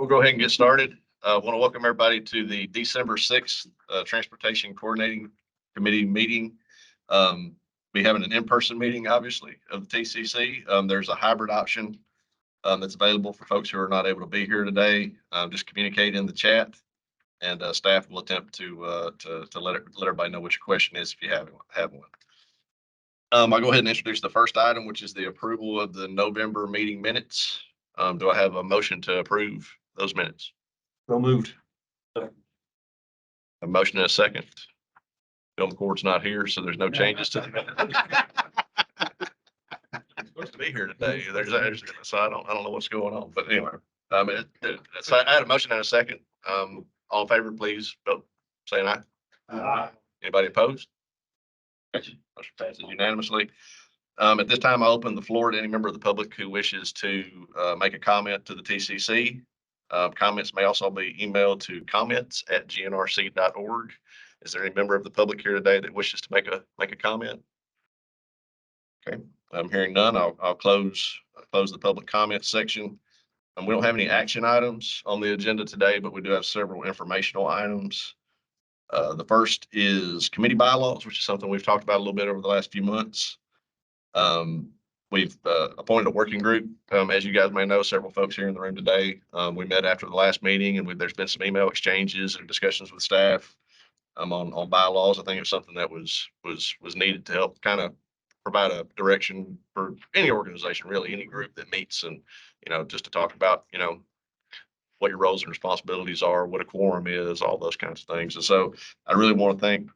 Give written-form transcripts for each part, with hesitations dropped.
We'll go ahead and get started. I want to welcome everybody to the December 6th Transportation Coordinating Committee meeting. Be having an in-person meeting, obviously, of the TCC. There's a hybrid option that's available for folks who are not able to be here today. Just communicate in the chat, and staff will attempt to let everybody know what your question is if you have one. I'll go ahead and introduce the first item, which is the approval of the November meeting minutes. Do I have a motion to approve those minutes? So moved. A motion and a second. Bill McCord's not here, so there's no changes to the minutes. Supposed to be here today. So I don't know what's going on, but anyway, so I had a motion and a second. All in favor, please vote saying aye. Aye. Anybody opposed? Motion passes unanimously. At this time, I'll open the floor to any member of the public who wishes to make a comment to the TCC. Comments may also be emailed to comments@gnrc.org. Is there any member of the public here today that wishes to make a comment? Okay, I'm hearing none. I'll close the public comment section. We don't have any action items on the agenda today, but we do have several informational items. The first is committee bylaws, which is something we've talked about a little bit over the last few months. We've appointed a working group. As you guys may know, several folks here in the room today. We met after the last meeting, and there's been some email exchanges and discussions with staff on bylaws. I think it was something that was needed to help kind of provide a direction for any organization, really any group that meets, and just to talk about what your roles and responsibilities are, what a quorum is, all those kinds of things. And so I really want to thank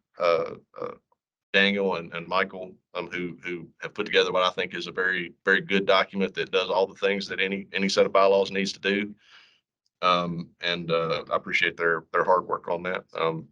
Daniel and Michael, who have put together what I think is a very, very good document that does all the things that any set of bylaws needs to do. And I appreciate their hard work on that.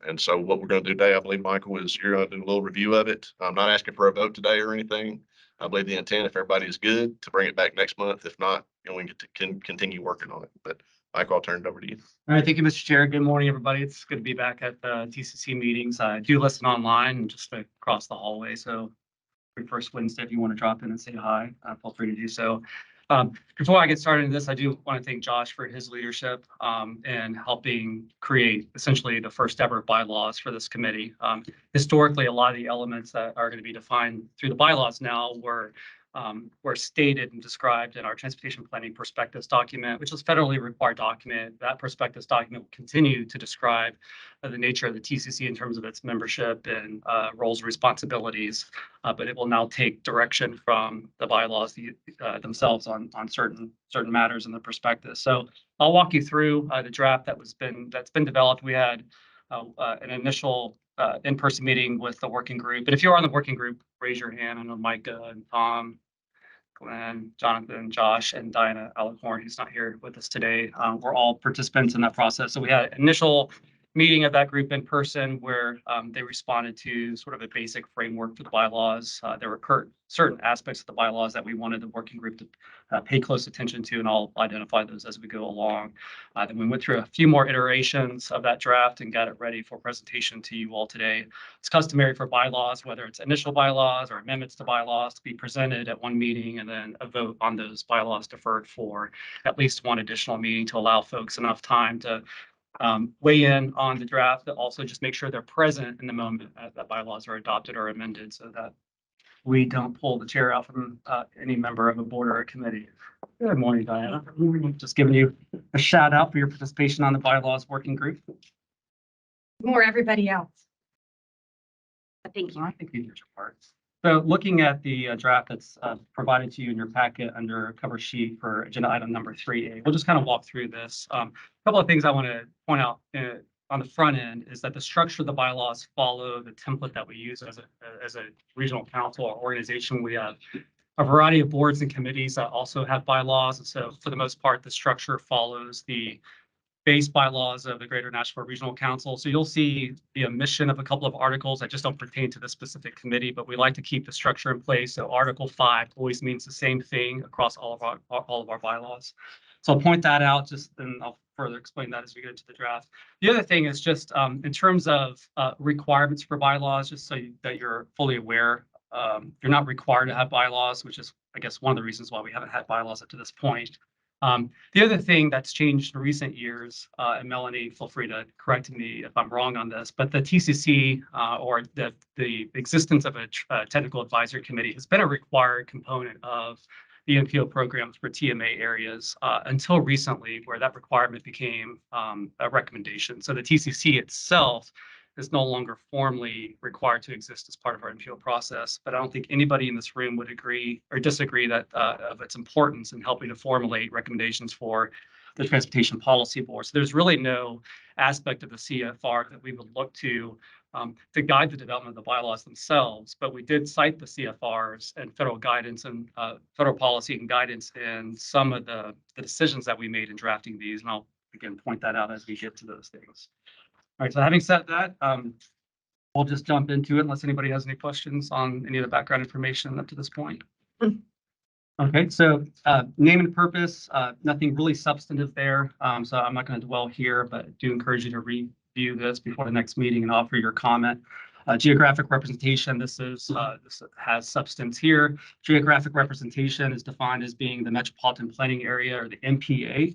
And so what we're going to do today, I believe, Michael, is you're going to do a little review of it. I'm not asking for a vote today or anything. I believe the intent, if everybody is good, to bring it back next month. If not, we can continue working on it. But Michael, I'll turn it over to you. All right, thank you, Mr. Chair. Good morning, everybody. It's good to be back at the TCC meetings. I do listen online and just across the hallway. So every first Wednesday, if you want to drop in and say hi, feel free to do so. Before I get started in this, I do want to thank Josh for his leadership in helping create essentially the first ever bylaws for this committee. Historically, a lot of the elements that are going to be defined through the bylaws now were stated and described in our transportation planning prospectus document, which is a federally required document. That prospectus document will continue to describe the nature of the TCC in terms of its membership and roles and responsibilities, but it will now take direction from the bylaws themselves on certain matters in the prospectus. So I'll walk you through the draft that's been developed. We had an initial in-person meeting with the working group. And if you're on the working group, raise your hand. I know Micah and Tom, Glenn, Jonathan, Josh, and Diana Alcorn, who's not here with us today. We're all participants in that process. So we had an initial meeting of that group in person where they responded to sort of a basic framework for the bylaws. There were certain aspects of the bylaws that we wanted the working group to pay close attention to, and I'll identify those as we go along. Then we went through a few more iterations of that draft and got it ready for presentation to you all today. It's customary for bylaws, whether it's initial bylaws or amendments to bylaws, to be presented at one meeting and then a vote on those bylaws deferred for at least one additional meeting to allow folks enough time to weigh in on the draft, but also just make sure they're present in the moment that bylaws are adopted or amended, so that we don't pull the chair out from any member of a board or a committee. Good morning, Diana. Just giving you a shout out for your participation on the bylaws working group. More everybody else. Thank you. I think these are your parts. So looking at the draft that's provided to you in your packet under cover sheet for agenda item number 3A, we'll just kind of walk through this. A couple of things I want to point out on the front end is that the structure of the bylaws follow the template that we use as a regional council or organization. We have a variety of boards and committees that also have bylaws. And so for the most part, the structure follows the base bylaws of the Greater Nashville Regional Council. So you'll see the omission of a couple of articles that just don't pertain to the specific committee, but we like to keep the structure in place. So Article 5 always means the same thing across all of our bylaws. So I'll point that out, and I'll further explain that as we get into the draft. The other thing is just in terms of requirements for bylaws, just so that you're fully aware, you're not required to have bylaws, which is, I guess, one of the reasons why we haven't had bylaws up to this point. The other thing that's changed in recent years, and Melanie, feel free to correct me if I'm wrong on this, but the TCC or the existence of a technical advisory committee has been a required component of the NPO programs for TMA areas until recently, where that requirement became a recommendation. So the TCC itself is no longer formally required to exist as part of our NPO process. But I don't think anybody in this room would agree or disagree that of its importance in helping to formulate recommendations for the Transportation Policy Board. So there's really no aspect of the CFR that we would look to guide the development of the bylaws themselves. But we did cite the CFRs and federal guidance and federal policy and guidance in some of the decisions that we made in drafting these. And I'll again point that out as we get to those things. All right, so having said that, we'll just jump into it unless anybody has any questions on any of the background information up to this point. Okay, so name and purpose, nothing really substantive there. So I'm not going to dwell here, but do encourage you to review this before the next meeting and offer your comment. Geographic representation, this has substance here. Geographic representation is defined as being the metropolitan planning area, or the MPA,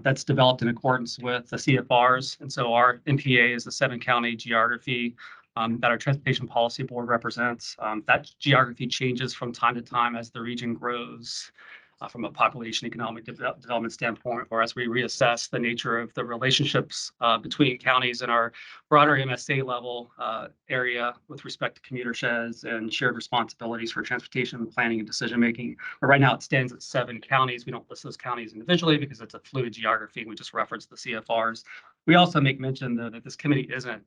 that's developed in accordance with the CFRs. And so our MPA is the 7-county geography that our Transportation Policy Board represents. That geography changes from time to time as the region grows from a population economic development standpoint, or as we reassess the nature of the relationships between counties and our broader MSA level area with respect to commuter sheds and shared responsibilities for transportation, planning, and decision-making. But right now it stands at 7 counties. We don't list those counties individually because it's a fluid geography. We just reference the CFRs. We also make mention, though, that this committee isn't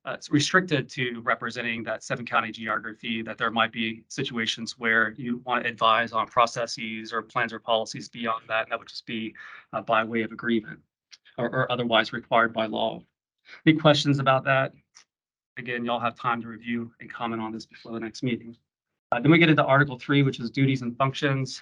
it's restricted to representing that 7-county geography, that there might be situations where you want to advise on processes or plans or policies beyond that, and that would just be by way of agreement or otherwise required by law. Any questions about that? Again, y'all have time to review and comment on this before the next meeting. Then we get into Article 3, which is duties and functions.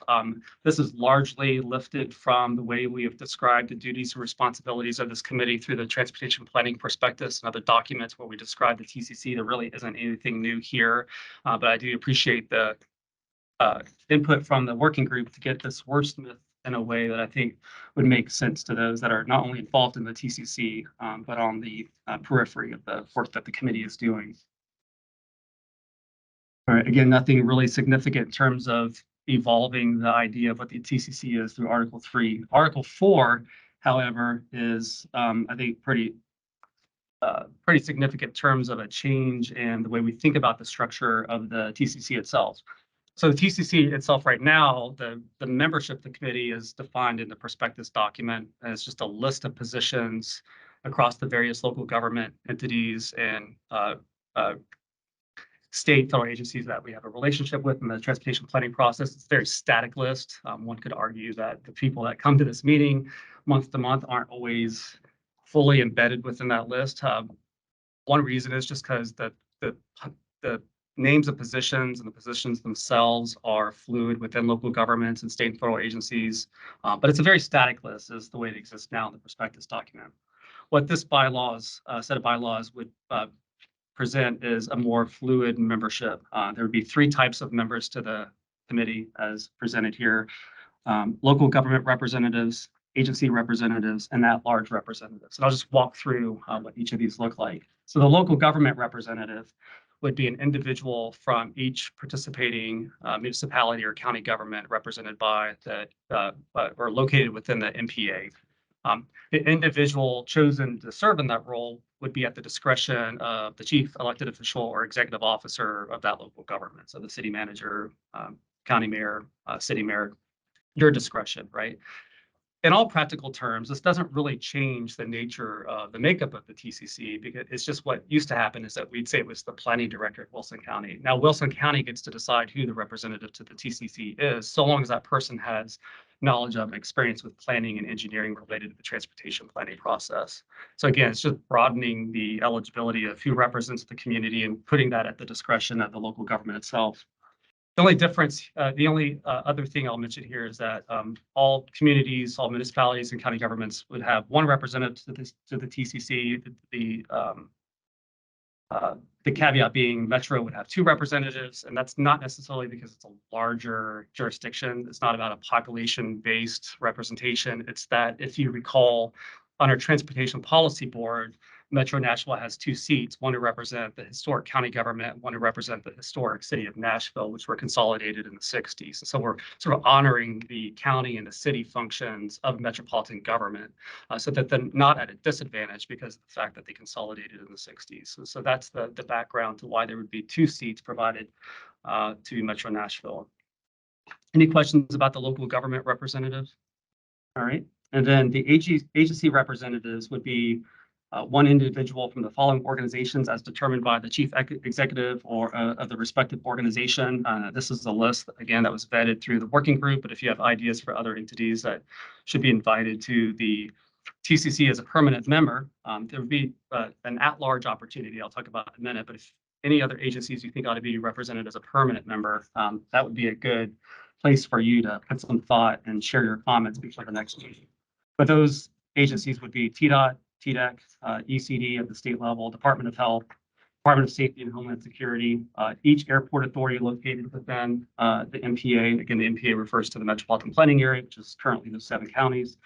This is largely lifted from the way we have described the duties and responsibilities of this committee through the Transportation Planning Prospectus and other documents where we describe the TCC. There really isn't anything new here, but I do appreciate the input from the working group to get this wordsmith in a way that I think would make sense to those that are not only involved in the TCC, but on the periphery of the work that the committee is doing. All right, again, nothing really significant in terms of evolving the idea of what the TCC is through Article 3. Article 4, however, is, I think, pretty significant in terms of a change in the way we think about the structure of the TCC itself. So the TCC itself right now, the membership of the committee is defined in the prospectus document as just a list of positions across the various local government entities and state federal agencies that we have a relationship with in the transportation planning process. It's a very static list. One could argue that the people that come to this meeting month to month aren't always fully embedded within that list. One reason is just because the names of positions and the positions themselves are fluid within local governments and state and federal agencies. But it's a very static list is the way it exists now in the prospectus document. What this set of bylaws would present is a more fluid membership. There would be 3 types of members to the committee as presented here: local government representatives, agency representatives, and at-large representatives. And I'll just walk through what each of these look like. So the local government representative would be an individual from each participating municipality or county government represented by or located within the MPA. The individual chosen to serve in that role would be at the discretion of the chief elected official or executive officer of that local government. So the city manager, county mayor, city mayor, your discretion, right? In all practical terms, this doesn't really change the nature of the makeup of the TCC, because it's just what used to happen is that we'd say it was the planning director of Wilson County. Now, Wilson County gets to decide who the representative to the TCC is, so long as that person has knowledge of and experience with planning and engineering related to the transportation planning process. So again, it's just broadening the eligibility of who represents the community and putting that at the discretion of the local government itself. The only difference, the only other thing I'll mention here is that all communities, all municipalities and county governments would have one representative to the TCC. The The caveat being Metro would have 2 representatives, and that's not necessarily because it's a larger jurisdiction. It's not about a population-based representation. It's that if you recall, on our Transportation Policy Board, Metro Nashville has 2 seats, one to represent the historic county government, one to represent the historic city of Nashville, which were consolidated in the 60s. And so we're sort of honoring the county and the city functions of metropolitan government so that they're not at a disadvantage because of the fact that they consolidated in the 60s. So that's the background to why there would be 2 seats provided to Metro Nashville. Any questions about the local government representatives? All right. And then the agency representatives would be 1 individual from the following organizations as determined by the chief executive or of the respective organization. This is a list, again, that was vetted through the working group, but if you have ideas for other entities that should be invited to the TCC as a permanent member, there would be an at-large opportunity I'll talk about in a minute, but if any other agencies you think ought to be represented as a permanent member, that would be a good place for you to put some thought and share your comments before the next meeting. But those agencies would be TDOT, TDEC, ECD at the state level, Department of Health, Department of Safety and Homeland Security, each airport authority located within the MPA. Again, the MPA refers to the Metropolitan Planning Area, which is currently the 7 counties.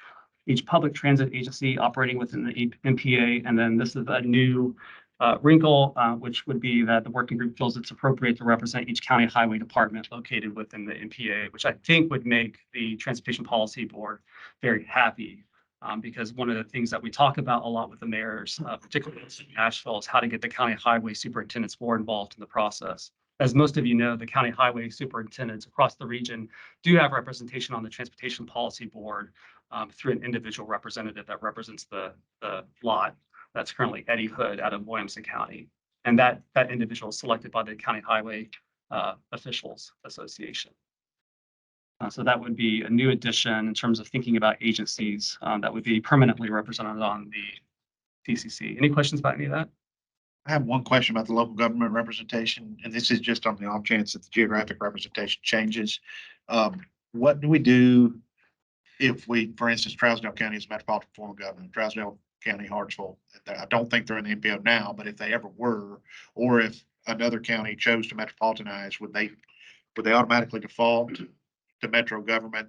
Each public transit agency operating within the MPA. And then this is a new wrinkle, which would be that the working group feels it's appropriate to represent each county highway department located within the MPA, which I think would make the Transportation Policy Board very happy. Because one of the things that we talk about a lot with the mayors, particularly in Nashville, is how to get the county highway superintendents more involved in the process. As most of you know, the county highway superintendents across the region do have representation on the Transportation Policy Board through an individual representative that represents the lot. That's currently Eddie Hood out of Williamson County. And that individual is selected by the County Highway Officials Association. So that would be a new addition in terms of thinking about agencies that would be permanently represented on the TCC. Any questions about any of that? I have one question about the local government representation, and this is just on the off chance that the geographic representation changes. What do we do if we, for instance, Trousdale County is a metropolitan form of government, Trousdale County, Hartsville, I don't think they're in the MPO now, but if they ever were, or if another county chose to metropolitanize, would they automatically default to metro government,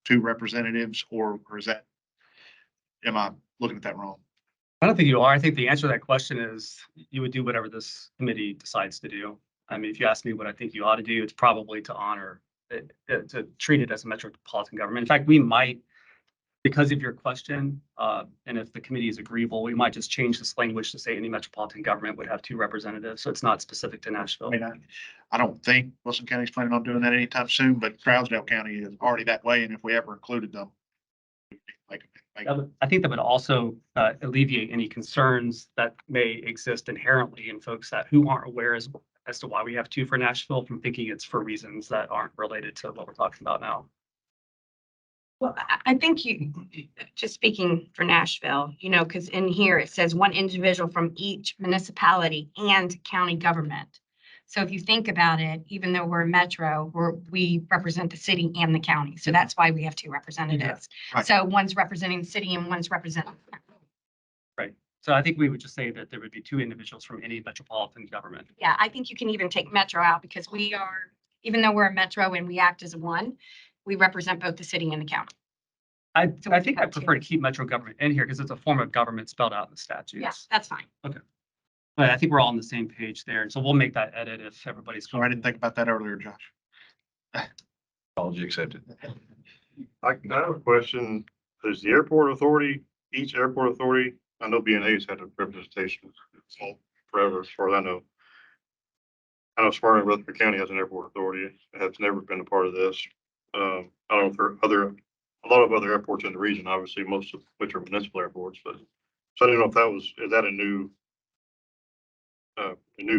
2 representatives, or is that, am I looking at that wrong? I don't think you are. I think the answer to that question is you would do whatever this committee decides to do. I mean, if you ask me what I think you ought to do, it's probably to honor it, to treat it as a metropolitan government. In fact, we might, because of your question, and if the committee is agreeable, we might just change this language to say any metropolitan government would have 2 representatives. So it's not specific to Nashville. I mean, I don't think Wilson County's planning on doing that anytime soon, but Trousdale County is already that way, and if we ever included them, I think that would also alleviate any concerns that may exist inherently in folks who aren't aware as to why we have 2 for Nashville from thinking it's for reasons that aren't related to what we're talking about now. Well, I think just speaking for Nashville, because in here it says 1 individual from each municipality and county government. So if you think about it, even though we're a metro, we represent the city and the county. So that's why we have 2 representatives. Right. So one's representing the city and one's representing. Right. So I think we would just say that there would be 2 individuals from any metropolitan government. Yeah, I think you can even take metro out because we are, even though we're a metro and we act as one, we represent both the city and the county. I think I prefer to keep metro government in here because it's a form of government spelled out in the statutes. Yes, that's fine. But I think we're all on the same page there. And so we'll make that edit if everybody's. so I didn't think about that earlier, Josh. Apology accepted. I have a question. Does the airport authority, each airport authority, I know BNA's had a representation forever, as far as I know. I know Smyrna, Rutherford County has an airport authority. It has never been a part of this. I don't know if there are a lot of other airports in the region, obviously, most of which are municipal airports, but so I didn't know if is that a new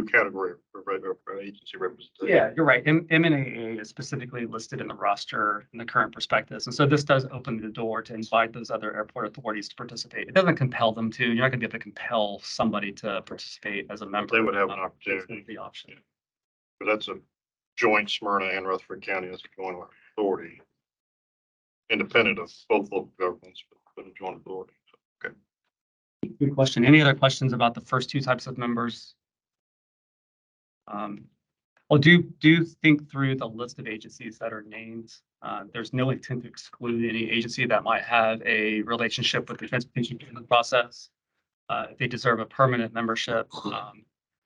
category for agency representation? Yeah, you're right. MNAA is specifically listed in the roster in the current prospectus. And so this does open the door to invite those other airport authorities to participate. It doesn't compel them to. You're not going to be able to compel somebody to participate as a member. They would have an opportunity. The option. But that's a joint Smyrna and Rutherford County. That's a joint authority. Independent of both local governments, but a joint authority. Okay. Good question. Any other questions about the first two types of members? Well, do think through the list of agencies that are named. There's no intent to exclude any agency that might have a relationship with the transportation planning process. If they deserve a permanent membership,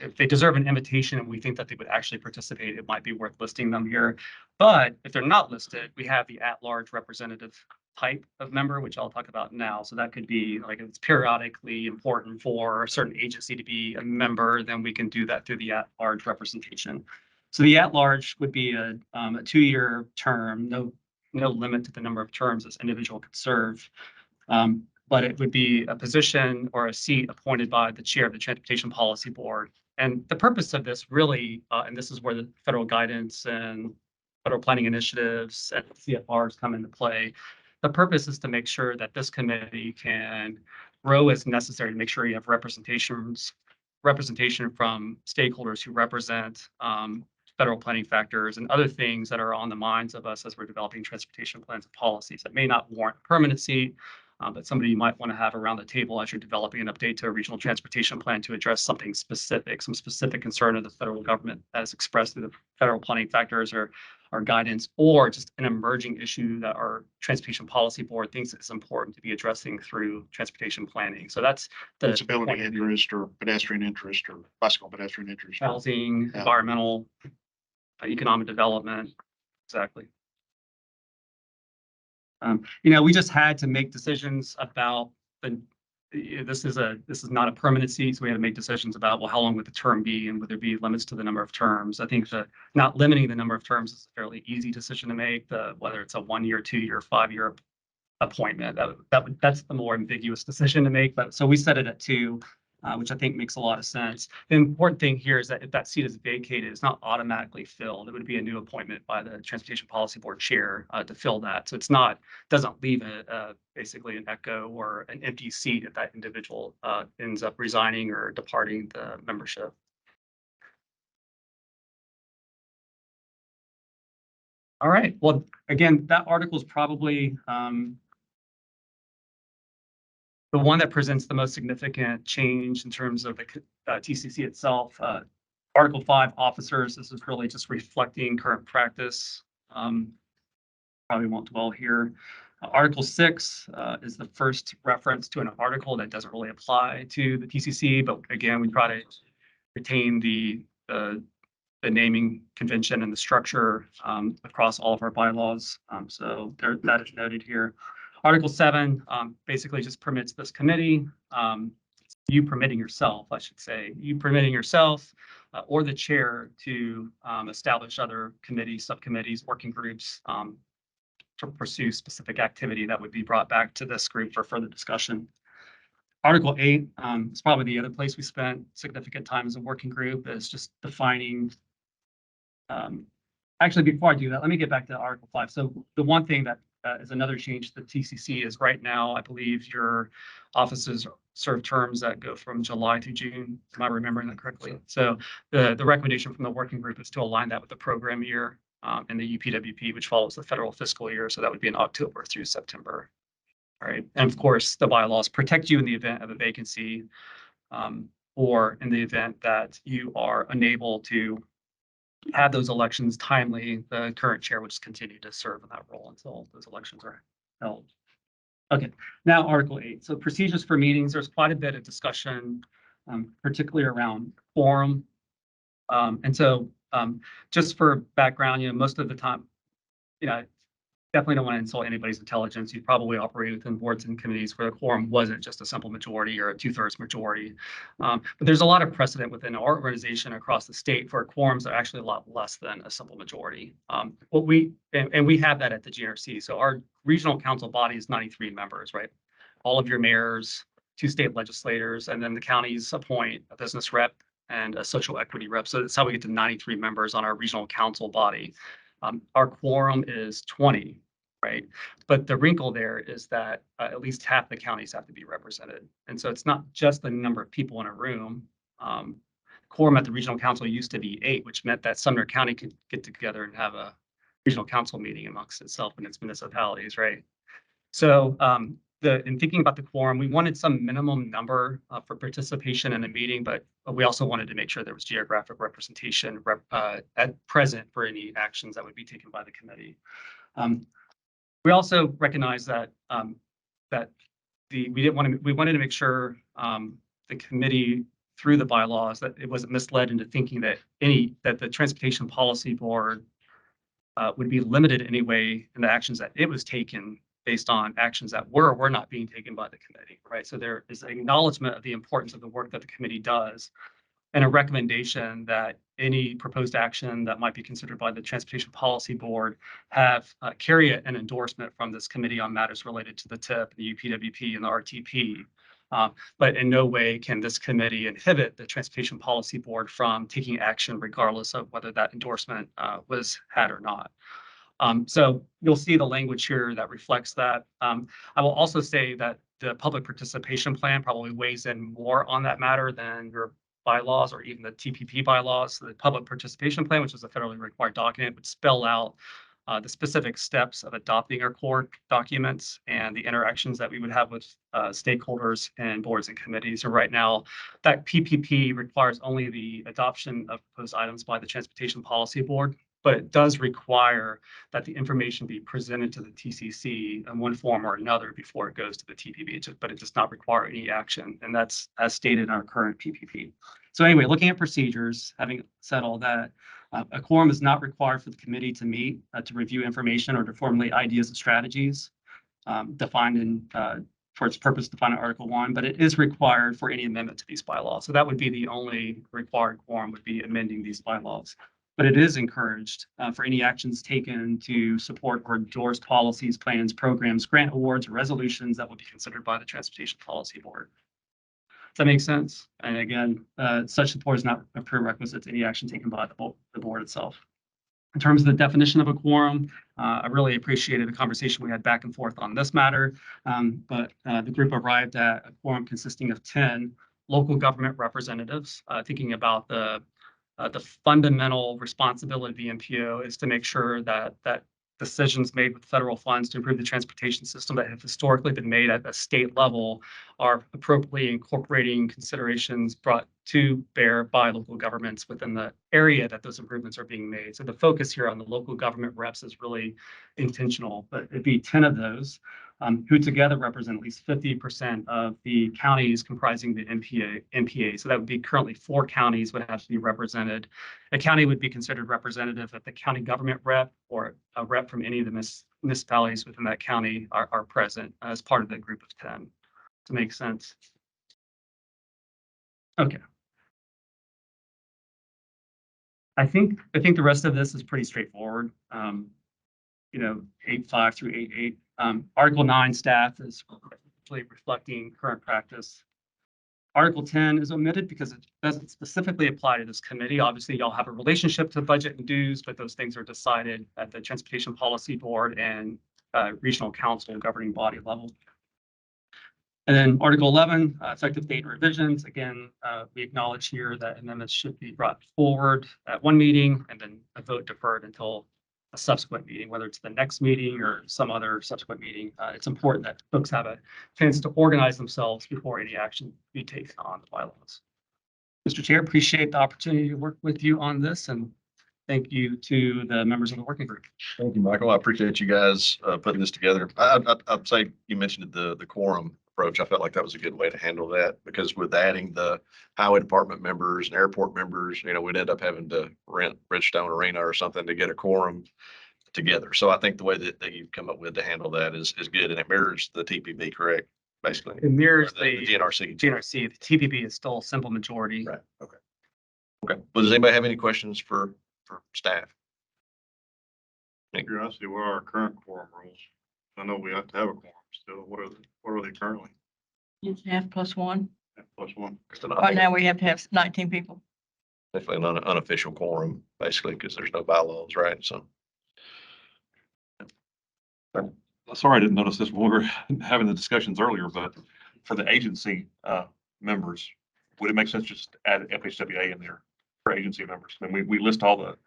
if they deserve an invitation and we think that they would actually participate, it might be worth listing them here. But if they're not listed, we have the at-large representative type of member, which I'll talk about now. So that could be like if it's periodically important for a certain agency to be a member, then we can do that through the at-large representation. So the at-large would be a 2-year term, no limit to the number of terms this individual could serve. But it would be a position or a seat appointed by the chair of the Transportation Policy Board. And the purpose of this really, and this is where the federal guidance and federal planning initiatives and CFRs come into play. The purpose is to make sure that this committee can grow as necessary to make sure you have representation from stakeholders who represent federal planning factors and other things that are on the minds of us as we're developing transportation plans and policies that may not warrant a permanent seat, but somebody you might want to have around the table as you're developing an update to a regional transportation plan to address something specific, some specific concern of the federal government as expressed through the federal planning factors or guidance, or just an emerging issue that our transportation policy board thinks is important to be addressing through transportation planning. So that's the Disability interest or pedestrian interest or bicycle pedestrian interest. housing, Yeah. environmental, economic development. Exactly. We just had to make decisions about this is not a permanent seat, so we had to make decisions about, well, how long would the term be and would there be limits to the number of terms? I think that not limiting the number of terms is a fairly easy decision to make. Whether it's a 1-year, 2-year, 5-year appointment, that's the more ambiguous decision to make. But so we set it at 2. Which I think makes a lot of sense. The important thing here is that if that seat is vacated, it's not automatically filled. It would be a new appointment by the Transportation Policy Board chair to fill that. So doesn't leave basically an echo or an empty seat if that individual ends up resigning or departing the membership. All right. Well, again, that article is probably the one that presents the most significant change in terms of the TCC itself. Article 5, officers, this is really just reflecting current practice. Probably won't dwell here. Article 6 is the first reference to an article that doesn't really apply to the TCC, but again, we try to retain the naming convention and the structure across all of our bylaws. So that is noted here. Article 7 basically just permits this committee, you permitting yourself, I should say, you permitting yourself or the chair to establish other committees, subcommittees, working groups to pursue specific activity that would be brought back to this group for further discussion. Article 8 is probably the other place we spent significant time as a working group, is just defining. Actually, before I do that, let me get back to Article 5. So the one thing that is another change to the TCC is right now, I believe your offices serve terms that go from July to June. Am I remembering that correctly? So the recommendation from the working group is to align that with the program year and the UPWP, which follows the federal fiscal year. So that would be in October through September. All right. And of course, the bylaws protect you in the event of a vacancy or in the event that you are unable to have those elections timely, the current chair would just continue to serve in that role until those elections are held. Okay, now Article 8. So procedures for meetings, there's quite a bit of discussion, particularly around quorum. And so just for background, most of the time, definitely don't want to insult anybody's intelligence. You probably operate within boards and committees where the quorum wasn't just a simple majority or a 2/3 majority. But there's a lot of precedent within our organization across the state for quorums that are actually a lot less than a simple majority. We have that at the GNRC. So our regional council body is 93 members, right? All of your mayors, 2 state legislators, and then the counties appoint a business rep and a social equity rep. So that's how we get to 93 members on our regional council body. Our quorum is 20. Right. But the wrinkle there is that at least half the counties have to be represented. And so it's not just the number of people in a room. Quorum at the regional council used to be 8, which meant that Sumner County could get together and have a regional council meeting amongst itself and its municipalities. Right. So in thinking about the quorum, we wanted some minimum number for participation in a meeting, but we also wanted to make sure there was geographic representation at present for any actions that would be taken by the committee. We also recognize that we wanted to make sure the committee through the bylaws that it wasn't misled into thinking that the Transportation Policy Board would be limited anyway in the actions that it was taken based on actions that were or were not being taken by the committee, right? So there is an acknowledgement of the importance of the work that the committee does and a recommendation that any proposed action that might be considered by the Transportation Policy Board have carry an endorsement from this committee on matters related to the TIP, the UPWP, and the RTP. But in no way can this committee inhibit the Transportation Policy Board from taking action regardless of whether that endorsement was had or not. So you'll see the language here that reflects that. I will also say that the public participation plan probably weighs in more on that matter than your bylaws or even the TPP bylaws. So the public participation plan, which is a federally required document, would spell out the specific steps of adopting our core documents and the interactions that we would have with stakeholders and boards and committees. And right now, that PPP requires only the adoption of proposed items by the Transportation Policy Board, but it does require that the information be presented to the TCC in one form or another before it goes to the TPP, but it does not require any action. And that's as stated in our current PPP. So anyway, looking at procedures, having said all that, a quorum is not required for the committee to meet to review information or to formulate ideas and strategies defined in for its purpose defined in Article 1, but it is required for any amendment to these bylaws. So that would be the only required quorum would be amending these bylaws. But it is encouraged for any actions taken to support or endorse policies, plans, programs, grant awards, or resolutions that will be considered by the Transportation Policy Board. Does that make sense? And again, such support is not a prerequisite to any action taken by the board itself. In terms of the definition of a quorum, I really appreciated the conversation we had back and forth on this matter, but the group arrived at a quorum consisting of 10 local government representatives, thinking about the fundamental responsibility of the MPO is to make sure that decisions made with federal funds to improve the transportation system that have historically been made at a state level are appropriately incorporating considerations brought to bear by local governments within the area that those improvements are being made. So the focus here on the local government reps is really intentional, but it'd be 10 of those who together represent at least 50% of the counties comprising the MPA. So that would be currently 4 counties would have to be represented. A county would be considered representative if the county government rep or a rep from any of the municipalities within that county are present as part of the group of 10. To make sense. Okay. I think the rest of this is pretty straightforward. 8.5 through 8.8. Article 9 staff is really reflecting current practice. Article 10 is omitted because it doesn't specifically apply to this committee. Obviously, y'all have a relationship to budget and dues, but those things are decided at the Transportation Policy Board and Regional Council governing body level. And then Article 11, effective date and revisions. Again, we acknowledge here that amendments should be brought forward at one meeting and then a vote deferred until a subsequent meeting, whether it's the next meeting or some other subsequent meeting. It's important that folks have a chance to organize themselves before any action be taken on the bylaws. Mr. Chair, appreciate the opportunity to work with you on this, and thank you to the members of the working group. Thank you, Michael. I appreciate you guys putting this together. I'd say you mentioned the quorum approach. I felt like that was a good way to handle that because with adding the highway department members and airport members, we'd end up having to rent Bridgestone Arena or something to get a quorum together. So I think the way that you've come up with to handle that is good, and it mirrors the TPP, correct? Basically, It mirrors the GNRC. GNRC. The TPP is still a simple majority. Right. Okay. Well, does anybody have any questions for staff? Curiosity, what are our current quorum rules? I know we have to have a quorum still. What are they currently? It's half plus one. +1. Right now, we have to have 19 people. Definitely an unofficial quorum, basically, because there's no bylaws, right? So. Sorry, I didn't notice this when we were having the discussions earlier, but for the agency members, would it make sense just to add FHWA in there for agency members? I mean, we list TDOT,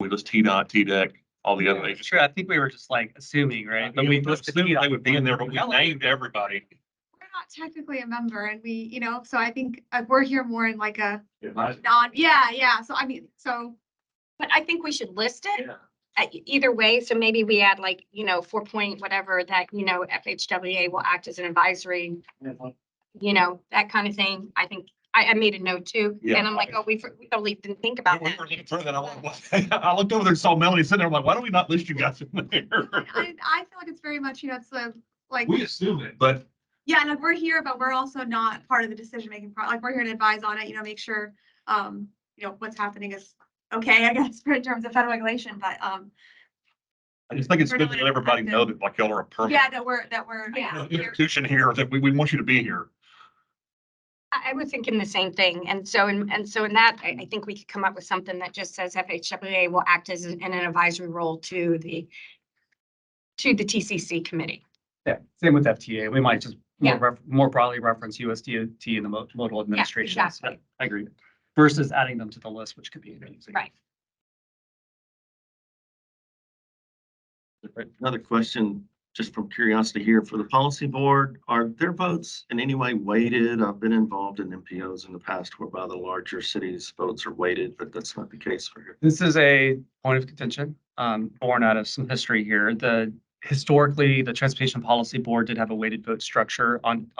TDEC, all the other It's agencies. true. I think we were just like assuming, right? But we listed Assumed they TDOT. would be in there, but we named everybody. We're not technically a member and we, you know, so I think we're here more in like a Yeah. yeah. So I mean, so But I think we should list it either way. So maybe we add like, 4 point whatever that, FHWA will act as an advisory, that kind of thing. I think I made a note too. Yeah. And I'm like, oh, we totally didn't think about We that. were looking through that. I looked over there and saw Melanie sitting there. I'm like, why don't we not list you guys in there? I feel like it's very much, it's like, We assume it, but yeah, like we're here, but we're also not part of the decision-making part. Like we're here to advise on it, make sure, what's happening is okay, I guess, in terms of federal regulation, but, I just think it's We're good not to let everybody know that like y'all are a yeah, permanent that we're, yeah. institution here, that we want you to be here. I was thinking the same thing. And so in that, I think we could come up with something that just says FHWA will act as in an advisory role to the TCC committee. Yeah, same with FTA. We might just Yeah. more broadly reference USDOT and the modal administration. exactly. I agree. Versus adding them to the list, which could be amazing. Right. Another question, just from curiosity here, for the policy board, are their votes in any way weighted? I've been involved in MPOs in the past whereby the larger cities' votes are weighted, but that's not the case for here. This is a point of contention, born out of some history here. Historically, the Transportation Policy Board did have a weighted vote structure on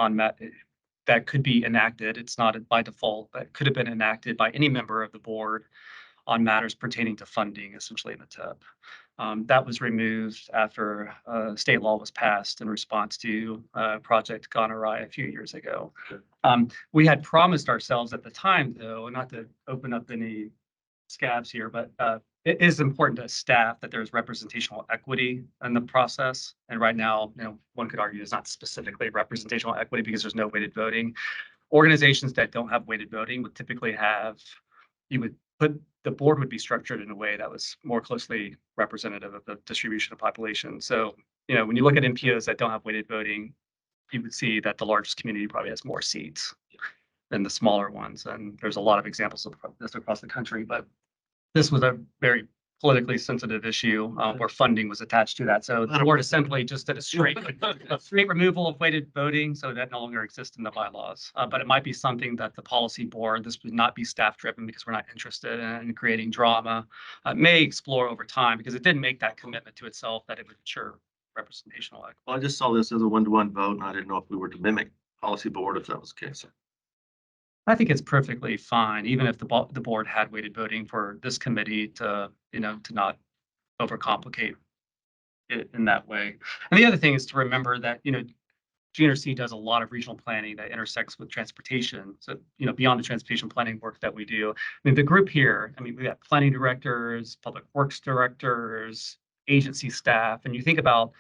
that could be enacted. It's not by default, but could have been enacted by any member of the board on matters pertaining to funding, essentially in the TIP. That was removed after state law was passed in response to Project GNRC a few years ago. We had promised ourselves at the time, though, not to open up any scabs here, but it is important to staff that there's representational equity in the process. And right now, one could argue it's not specifically representational equity because there's no weighted voting. Organizations that don't have weighted voting would typically the board would be structured in a way that was more closely representative of the distribution of population. So, when you look at MPOs that don't have weighted voting, you would see that the largest community probably has more seats than the smaller ones. And there's a lot of examples of this across the country, but this was a very politically sensitive issue where funding was attached to that. So the board is simply just did a straight removal of weighted voting, so that no longer exists in the bylaws. But it might be something that the policy board, this would not be staff driven because we're not interested in creating drama, may explore over time because it didn't make that commitment to itself that it would ensure representational equity. Well, I just saw this as a 1-to-1 vote, and I didn't know if we were to mimic policy board if that was the case. I think it's perfectly fine, even if the board had weighted voting for this committee to not overcomplicate it in that way. And the other thing is to remember that, GNRC does a lot of regional planning that intersects with transportation. So, beyond the transportation planning work that we do, the group here, we have planning directors, public works directors, agency staff, and you think about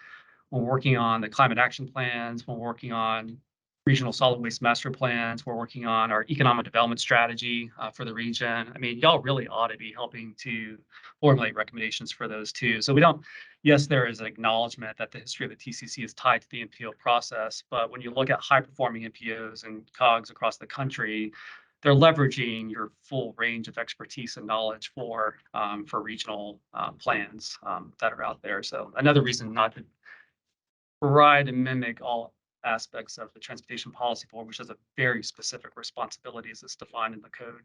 when we're working on the climate action plans, when we're working on regional solid waste master plans. We're working on our economic development strategy for the region. Y'all really ought to be helping to formulate recommendations for those too. So yes, there is an acknowledgement that the history of the TCC is tied to the NPO process, but when you look at high performing NPOs and COGs across the country, they're leveraging your full range of expertise and knowledge for regional plans that are out there. So another reason not to try to mimic all aspects of the Transportation Policy Board, which has a very specific responsibilities as defined in the code.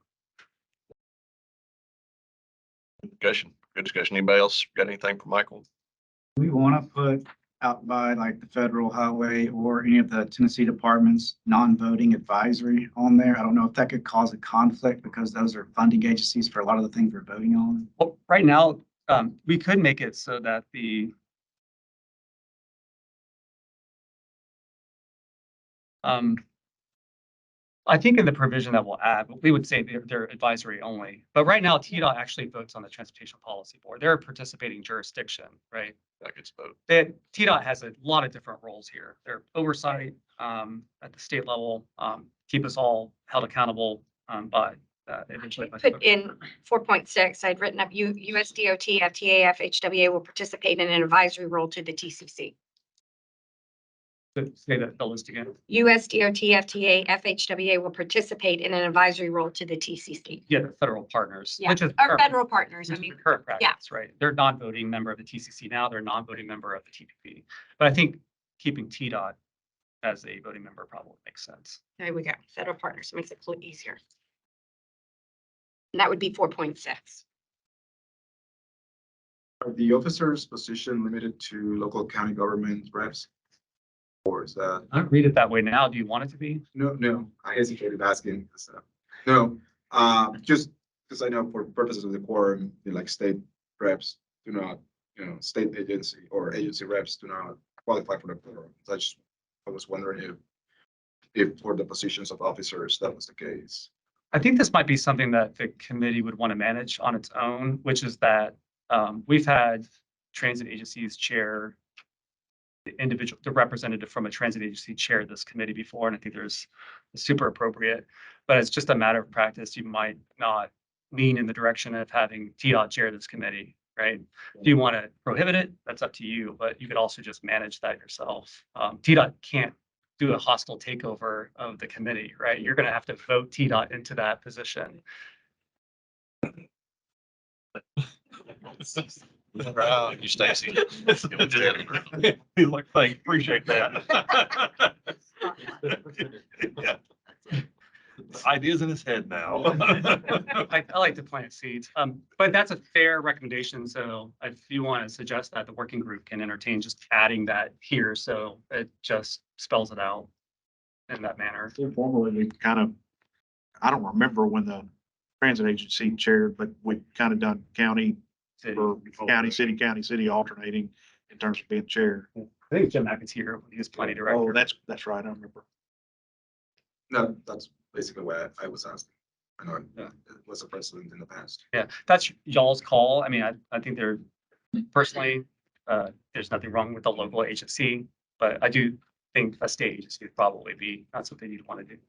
Good discussion. Anybody else got anything for Michael? We want to put out by like the federal highway or any of the Tennessee departments, non-voting advisory on there. I don't know if that could cause a conflict because those are funding agencies for a lot of the things we're voting on. Well, right now, we could make it so that I think in the provision that we'll add, we would say they're advisory only. But right now, TDOT actually votes on the Transportation Policy Board. They're a participating jurisdiction, right? That gets voted. TDOT has a lot of different roles here. Their oversight at the state level, keep us all held accountable by eventually. Put in 4.6, I'd written up USDOT, FTA, FHWA will participate in an advisory role to the TCC. Say that the list again. USDOT, FTA, FHWA will participate in an advisory role to the TCC. Yeah, the federal partners, Yeah, which is. our current- federal partners, I which is mean, the current practice, right? They're non-voting member of the TCC now, they're a non-voting member of the TPP. But I think keeping TDOT as a voting member probably makes sense. there we go, federal partners, makes it a little easier. And that would be 4.6. Are the officers' position limited to local county government reps? Or is that, I don't read it that way now. Do you want it to be? no, I hesitated asking, so, no, just because I know for purposes of the quorum, like state reps do not, state agency or agency reps do not qualify for the quorum. So I was wondering if for the positions of officers, that was the case. I think this might be something that the committee would want to manage on its own, which is that we've had transit agencies chair the representative from a transit agency chair this committee before, and I think it's super appropriate. But it's just a matter of practice. You might not lean in the direction of having TDOT chair this committee, right? Do you want to prohibit it? That's up to you, but you could also just manage that yourself. TDOT can't do a hostile takeover of the committee, right? You're going to have to vote TDOT into that position. You, Stacy. We look, thank, appreciate that. Yeah. The idea's in his head now. I like to plant seeds, but that's a fair recommendation. So if you want to suggest that, the working group can entertain just adding that here, so it just spells it out in that manner. Informally, we kind of, I don't remember when the transit agency chaired, but we've kind of done county or county, city alternating in terms of being chair. I think Jim Mackett's here. He's plenty Oh, director. that's right. I remember. No, that's basically what I was asking. I know Yeah. it was a precedent in the past. Yeah, that's y'all's call. I mean, I think personally, there's nothing wrong with the local agency, but I do think a state agency would probably be not something you'd want to do.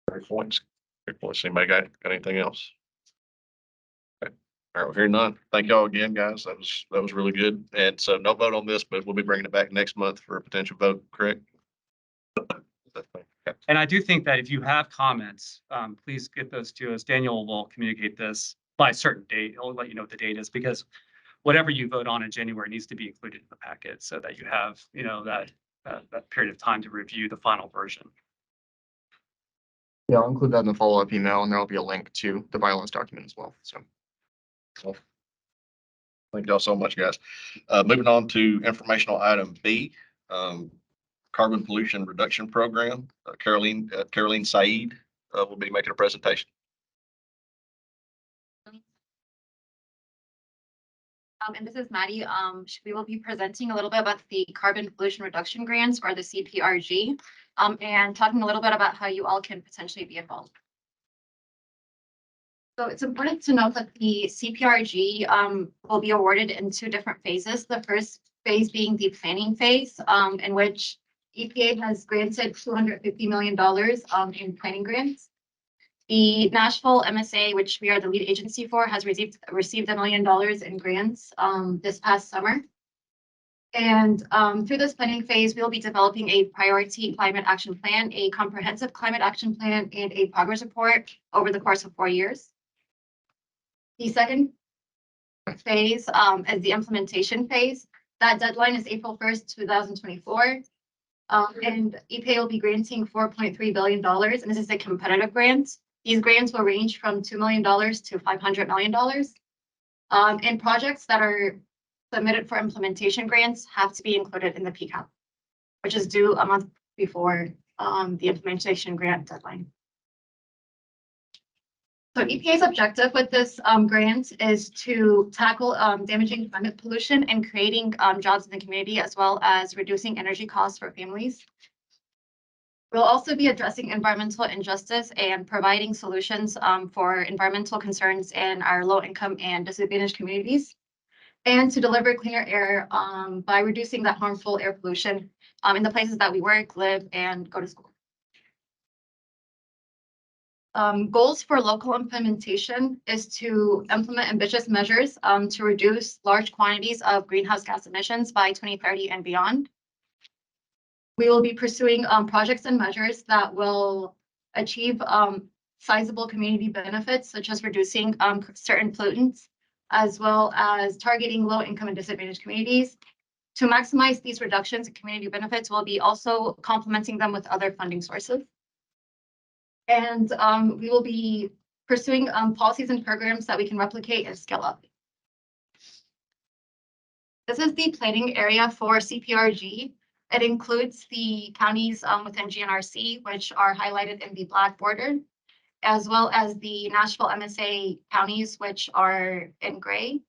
Great points. Great points. Anybody got anything else? Okay. All right, well, hearing none. Thank y'all again, guys. That was really good. And so no vote on this, but we'll be bringing it back next month for a potential vote, correct? Okay. And I do think that if you have comments, please get those to us. Daniel will communicate this by a certain date. He'll let you know what the date is, because whatever you vote on in January needs to be included in the packet so that you have, that period of time to review the final version. Yeah, I'll include that in the follow-up email, and there'll be a link to the bylaws document as well, so. Thank y'all so much, guys. Moving on to informational item B, carbon pollution reduction program. Caroline Said will be making a presentation. And this is Maddie. We will be presenting a little bit about the carbon pollution reduction grants, or the CPRG, and talking a little bit about how you all can potentially be involved. So it's important to note that the CPRG will be awarded in two different phases. The first phase being the planning phase, in which EPA has granted $250 million in planning grants. The Nashville MSA, which we are the lead agency for, has received $1 million in grants this past summer. And through this planning phase, we'll be developing a priority climate action plan, a comprehensive climate action plan, and a progress report over the course of 4 years. The second phase is the implementation phase. That deadline is April 1st, 2024. And EPA will be granting $4.3 billion, and this is a competitive grant. These grants will range from $2 million to $500 million. And projects that are submitted for implementation grants have to be included in the PCAP, which is due a month before the implementation grant deadline. So EPA's objective with this grant is to tackle damaging climate pollution and creating jobs in the community, as well as reducing energy costs for families. We'll also be addressing environmental injustice and providing solutions for environmental concerns in our low-income and disadvantaged communities, and to deliver cleaner air by reducing that harmful air pollution in the places that we work, live, and go to school. Goals for local implementation is to implement ambitious measures to reduce large quantities of greenhouse gas emissions by 2030 and beyond. We will be pursuing projects and measures that will achieve sizable community benefits, such as reducing certain pollutants, as well as targeting low income and disadvantaged communities. To maximize these reductions in community benefits, we'll be also complementing them with other funding sources. And we will be pursuing policies and programs that we can replicate and scale up. This is the planning area for CPRG. It includes the counties within GNRC, which are highlighted in the black border, as well as the Nashville MSA counties, which are in gray.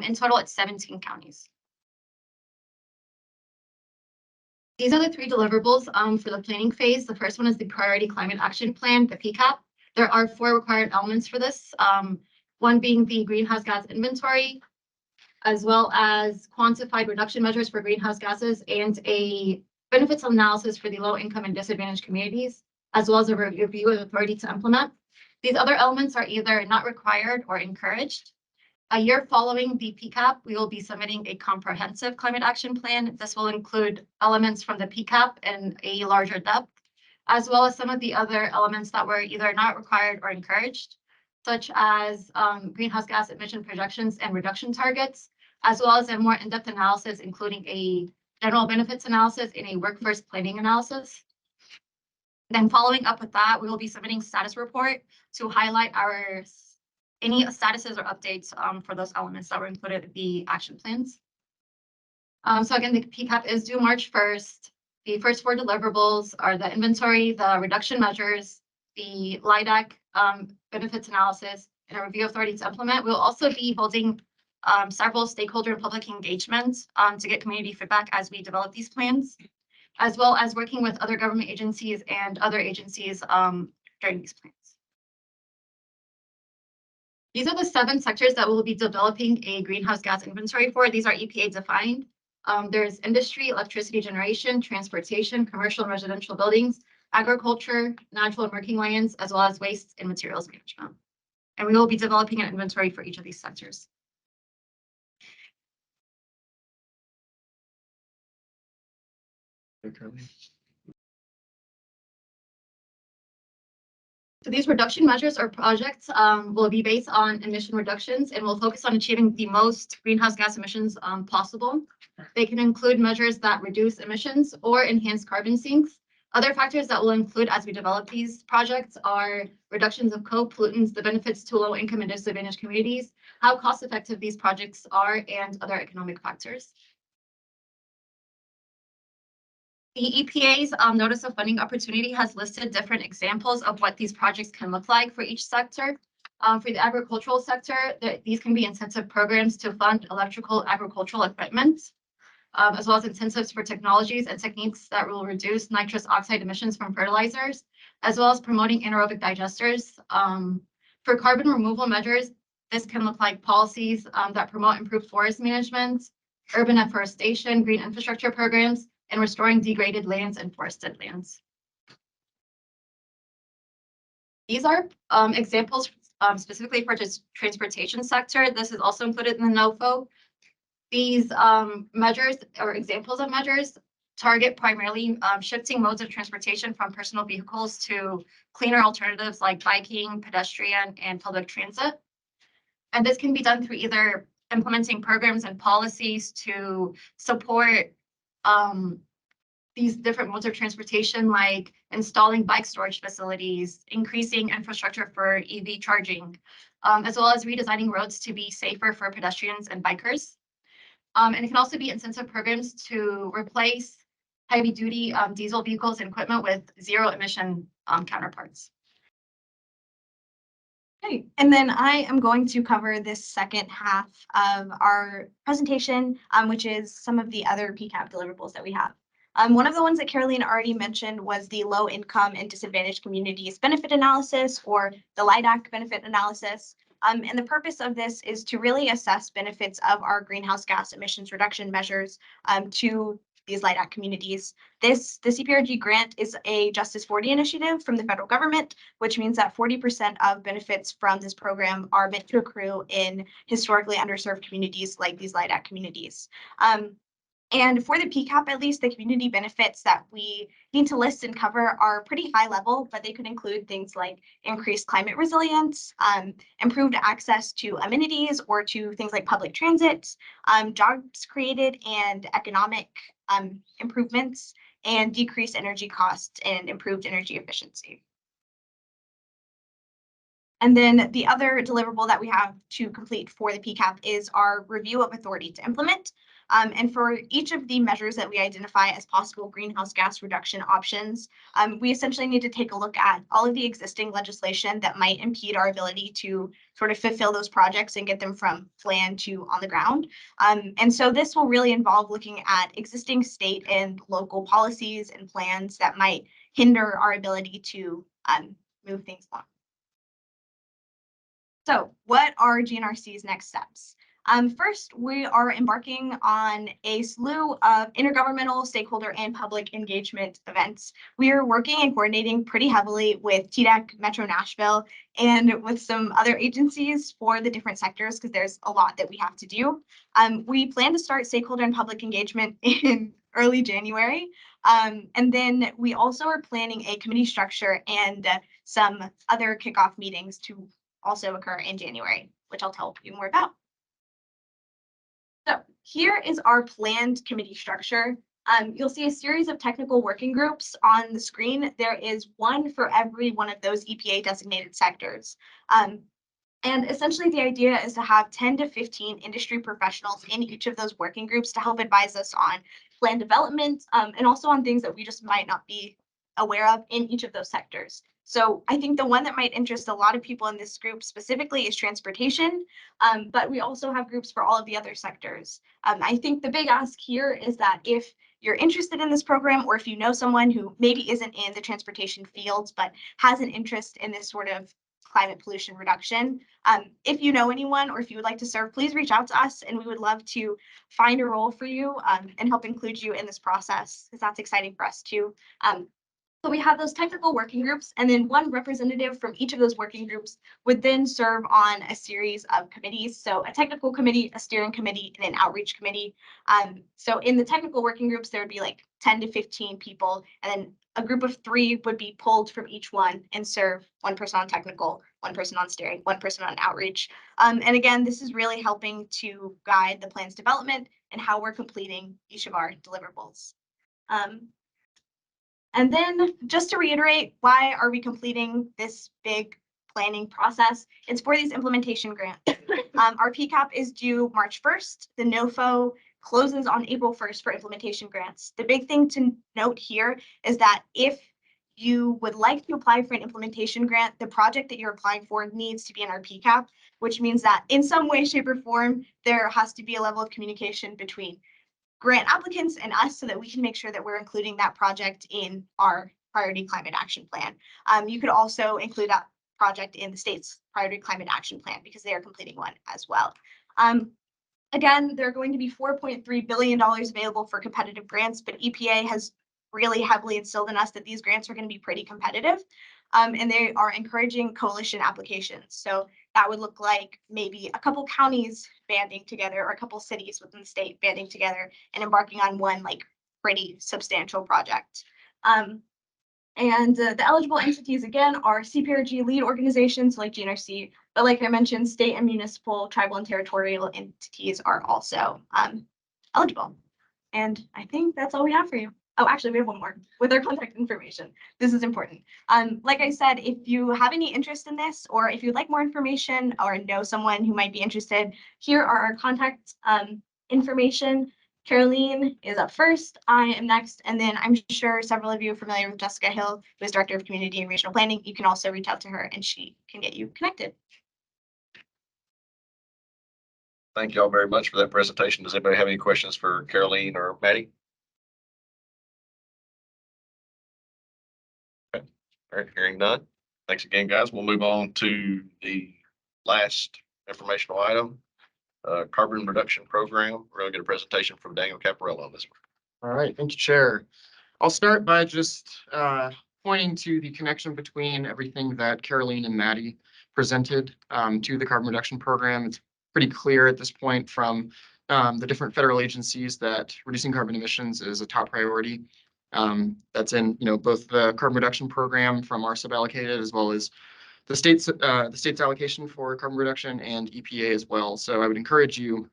In total, it's 17 counties. These are the 3 deliverables for the planning phase. The first one is the Priority Climate Action Plan, the PCAP. There are 4 required elements for this, one being the greenhouse gas inventory, as well as quantified reduction measures for greenhouse gases and a benefits analysis for the low income and disadvantaged communities, as well as a review of authority to implement. These other elements are either not required or encouraged. A year following the PCAP, we will be submitting a comprehensive climate action plan. This will include elements from the PCAP in a larger depth, as well as some of the other elements that were either not required or encouraged, such as greenhouse gas emission projections and reduction targets, as well as a more in-depth analysis, including a general benefits analysis and a workforce planning analysis. Then following up with that, we will be submitting status report to highlight any statuses or updates for those elements that were included in the action plans. So again, the PCAP is due March 1st. The first 4 deliverables are the inventory, the reduction measures, the LIDAC benefits analysis, and a review authority to implement. We'll also be holding several stakeholder and public engagements to get community feedback as we develop these plans, as well as working with other government agencies and other agencies during these plans. These are the 7 sectors that we'll be developing a greenhouse gas inventory for. These are EPA defined. There's industry, electricity generation, transportation, commercial and residential buildings, agriculture, natural and working lands, as well as waste and materials management. And we will be developing an inventory for each of these sectors. So these reduction measures or projects will be based on emission reductions and will focus on achieving the most greenhouse gas emissions possible. They can include measures that reduce emissions or enhance carbon sinks. Other factors that will include as we develop these projects are reductions of co-pollutants, the benefits to low income and disadvantaged communities, how cost effective these projects are, and other economic factors. The EPA's Notice of Funding Opportunity has listed different examples of what these projects can look like for each sector. For the agricultural sector, these can be incentive programs to fund electrical agricultural equipment, as well as incentives for technologies and techniques that will reduce nitrous oxide emissions from fertilizers, as well as promoting anaerobic digesters. For carbon removal measures, this can look like policies that promote improved forest management, urban afforestation, green infrastructure programs, and restoring degraded lands and forested lands. These are examples specifically for just transportation sector. This is also included in the NOFO. These measures or examples of measures target primarily shifting modes of transportation from personal vehicles to cleaner alternatives like biking, pedestrian, and public transit. And this can be done through either implementing programs and policies to support these different modes of transportation, like installing bike storage facilities, increasing infrastructure for EV charging, as well as redesigning roads to be safer for pedestrians and bikers. And it can also be incentive programs to replace heavy-duty diesel vehicles and equipment with zero-emission counterparts. Okay, and then I am going to cover this second half of our presentation, which is some of the other PCAP deliverables that we have. One of the ones that Caroline already mentioned was the low income and disadvantaged communities benefit analysis, or the LIDAC benefit analysis. And the purpose of this is to really assess benefits of our greenhouse gas emissions reduction measures to these LIDAC communities. The CPRG grant is a Justice 40 initiative from the federal government, which means that 40% of benefits from this program are meant to accrue in historically underserved communities like these LIDAC communities. And for the PCAP, at least, the community benefits that we need to list and cover are pretty high level, but they could include things like increased climate resilience, improved access to amenities or to things like public transit, jobs created and economic improvements, and decreased energy costs and improved energy efficiency. And then the other deliverable that we have to complete for the PCAP is our review of authority to implement. And for each of the measures that we identify as possible greenhouse gas reduction options, we essentially need to take a look at all of the existing legislation that might impede our ability to sort of fulfill those projects and get them from plan to on the ground. And so this will really involve looking at existing state and local policies and plans that might hinder our ability to move things along. So what are GNRC's next steps? First, we are embarking on a slew of intergovernmental, stakeholder, and public engagement events. We are working and coordinating pretty heavily with TDEC, Metro Nashville, and with some other agencies for the different sectors because there's a lot that we have to do. We plan to start stakeholder and public engagement in early January. And then we also are planning a committee structure and some other kickoff meetings to also occur in January, which I'll tell you more about. So here is our planned committee structure. You'll see a series of technical working groups on the screen. There is one for every one of those EPA designated sectors. And essentially the idea is to have 10 to 15 industry professionals in each of those working groups to help advise us on plan development and also on things that we just might not be aware of in each of those sectors. So I think the one that might interest a lot of people in this group specifically is transportation, but we also have groups for all of the other sectors. I think the big ask here is that if you're interested in this program, or if you know someone who maybe isn't in the transportation fields, but has an interest in this sort of climate pollution reduction, if you know anyone, or if you would like to serve, please reach out to us and we would love to find a role for you and help include you in this process, because that's exciting for us too. So we have those technical working groups, and then one representative from each of those working groups would then serve on a series of committees. So a technical committee, a steering committee, and an outreach committee. So in the technical working groups, there would be like 10 to 15 people, and then a group of 3 would be pulled from each one and serve one person on technical, one person on steering, one person on outreach. And again, this is really helping to guide the plan's development and how we're completing each of our deliverables. And then just to reiterate, why are we completing this big planning process? It's for these implementation grants. Our PCAP is due March 1st. The NOFO closes on April 1st for implementation grants. The big thing to note here is that if you would like to apply for an implementation grant, the project that you're applying for needs to be in our PCAP, which means that in some way, shape, or form, there has to be a level of communication between grant applicants and us so that we can make sure that we're including that project in our priority climate action plan. You could also include that project in the state's priority climate action plan because they are completing one as well. Again, there are going to be $4.3 billion available for competitive grants, but EPA has really heavily instilled in us that these grants are going to be pretty competitive. And they are encouraging coalition applications. So that would look like maybe a couple counties banding together or a couple cities within the state banding together and embarking on one like pretty substantial project. And the eligible entities again are CPRG lead organizations like GNRC, but like I mentioned, state and municipal, tribal and territorial entities are also eligible. And I think that's all we have for you. Oh, actually, we have one more with our contact information. This is important. Like I said, if you have any interest in this, or if you'd like more information or know someone who might be interested, here are our contact information. Caroline is up first, I am next, and then I'm sure several of you are familiar with Jessica Hill, who is Director of Community and Regional Planning. You can also reach out to her and she can get you connected. Thank you all very much for that presentation. Does anybody have any questions for Caroline or Maddie? Okay. All right, hearing none. Thanks again, guys. We'll move on to the last informational item, carbon reduction program. We're going to get a presentation from Daniel Caparella on this one. All right, thank you, Chair. I'll start by just pointing to the connection between everything that Caroline and Maddie presented to the carbon reduction program. It's pretty clear at this point from the different federal agencies that reducing carbon emissions is a top priority. That's in, both the carbon reduction program from our suballocated as well as the state's allocation for carbon reduction and EPA as well. So I would encourage you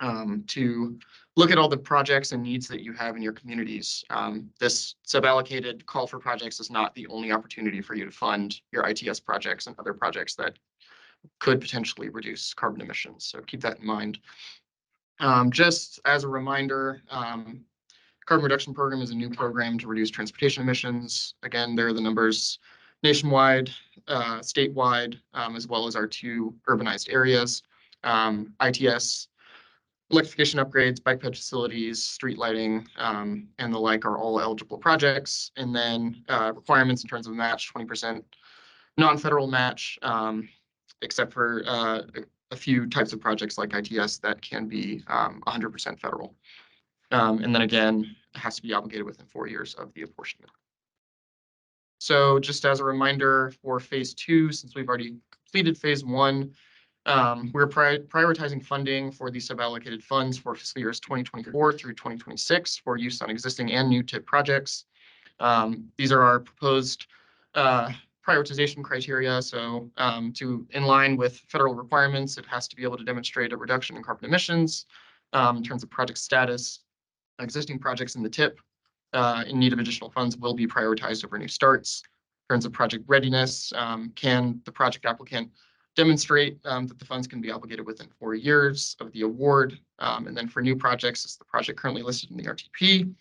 to look at all the projects and needs that you have in your communities. This suballocated call for projects is not the only opportunity for you to fund your ITS projects and other projects that could potentially reduce carbon emissions. So keep that in mind. Just as a reminder, Carbon Reduction Program is a new program to reduce transportation emissions. Again, there are the numbers nationwide, statewide, as well as our 2 urbanized areas. ITS, electrification upgrades, bike ped facilities, street lighting, and the like are all eligible projects. And then requirements in terms of match, 20% non-federal match, except for a few types of projects like ITS that can be 100% federal. And then again, it has to be obligated within 4 years of the apportionment. So just as a reminder for phase 2, since we've already completed phase 1, we're prioritizing funding for these suballocated funds for fiscal years 2024 through 2026 for use on existing and new TIP projects. These are our proposed prioritization criteria. So in line with federal requirements, it has to be able to demonstrate a reduction in carbon emissions in terms of project status. Existing projects in the TIP in need of additional funds will be prioritized over new starts. In terms of project readiness, can the project applicant demonstrate that the funds can be obligated within 4 years of the award? And then for new projects, is the project currently listed in the RTP?